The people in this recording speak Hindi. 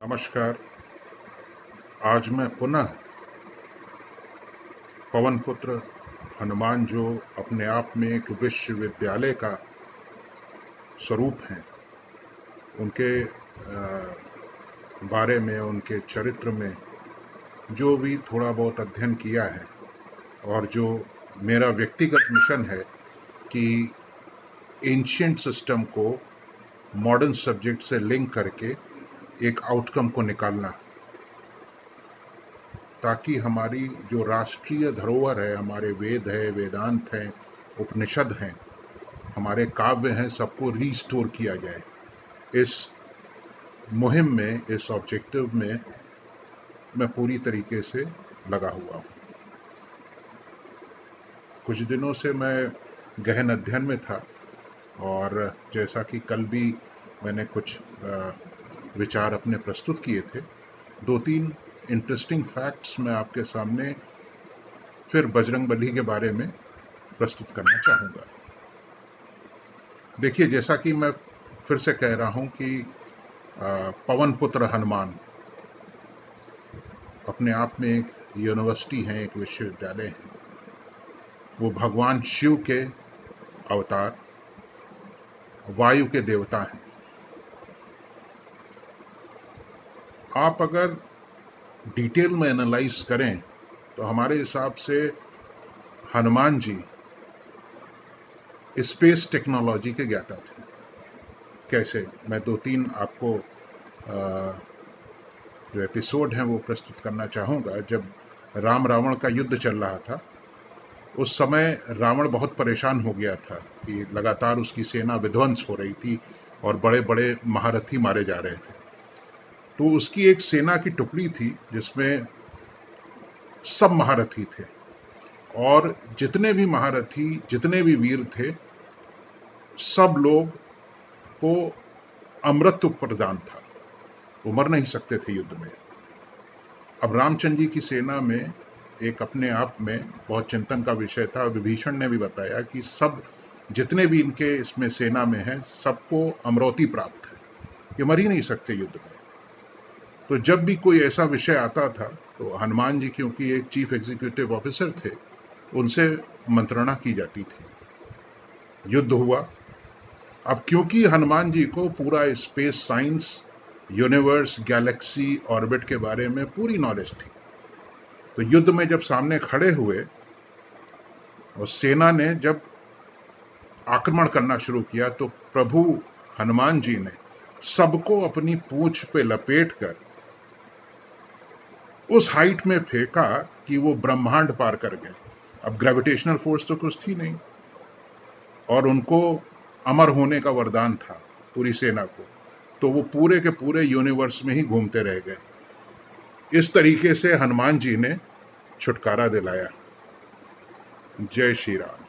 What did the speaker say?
नमस्कार। आज मैं पुनः पवन पुत्र हनुमान, जो अपने आप में एक विश्वविद्यालय का स्वरूप हैं, उनके बारे में, उनके चरित्र में जो भी थोड़ा बहुत अध्ययन किया है और जो मेरा व्यक्तिगत मिशन है कि एंशिएंट सिस्टम को मॉडर्न सब्जेक्ट से लिंक करके एक आउटकम को निकालना, ताकि हमारी जो राष्ट्रीय धरोहर है, हमारे वेद है, वेदांत हैं, उपनिषद हैं, हमारे काव्य हैं, सबको रीस्टोर किया जाए। इस मुहिम में, इस ऑब्जेक्टिव में मैं पूरी तरीके से लगा हुआ हूँ। कुछ दिनों से मैं गहन अध्ययन में था और जैसा कि कल भी मैंने कुछ विचार अपने प्रस्तुत किए थे, 2-3 इंटरेस्टिंग फैक्ट्स मैं आपके सामने फिर बजरंगबली के बारे में प्रस्तुत करना चाहूँगा। देखिए, जैसा कि मैं फिर से कह रहा हूँ कि पवन पुत्र हनुमान अपने आप में एक यूनिवर्सिटी है, एक विश्वविद्यालय है। वो भगवान शिव के अवतार, वायु के देवता हैं। आप अगर डिटेल में एनालाइज करें तो हमारे हिसाब से हनुमान जी स्पेस टेक्नोलॉजी के ज्ञाता थे। कैसे, मैं 2-3 आपको जो एपिसोड हैं वो प्रस्तुत करना चाहूँगा। जब राम रावण का युद्ध चल रहा था, उस समय रावण बहुत परेशान हो गया था कि लगातार उसकी सेना विध्वंस हो रही थी और बड़े बड़े महारथी मारे जा रहे थे। तो उसकी एक सेना की टुकड़ी थी जिसमें सब महारथी थे, और जितने भी महारथी, जितने भी वीर थे, सब लोग को अमृत प्रदान था। वो मर नहीं सकते थे युद्ध में। अब रामचंद्र जी की सेना में एक अपने आप में बहुत चिंतन का विषय था। विभीषण ने भी बताया कि सब जितने भी इनके इसमें सेना में हैं, सबको अमरौती प्राप्त है, ये मर ही नहीं सकते युद्ध में। तो जब भी कोई ऐसा विषय आता था तो हनुमान जी, क्योंकि एक चीफ एग्जीक्यूटिव ऑफिसर थे, उनसे मंत्रणा की जाती थी। युद्ध हुआ। अब क्योंकि हनुमान जी को पूरा space science, universe, Galaxy, orbit के बारे में पूरी नॉलेज थी, तो युद्ध में जब सामने खड़े हुए और सेना ने जब आक्रमण करना शुरू किया, तो प्रभु हनुमान जी ने सबको अपनी पूंछ पे लपेटकर उस हाइट में फेंका कि वो ब्रह्मांड पार कर गए। अब ग्रेविटेशनल फोर्स तो कुछ थी नहीं, और उनको अमर होने का वरदान था पूरी सेना को, तो वो पूरे के पूरे यूनिवर्स में ही घूमते रह गए। इस तरीके से हनुमान जी ने छुटकारा दिलाया। जय श्री राम।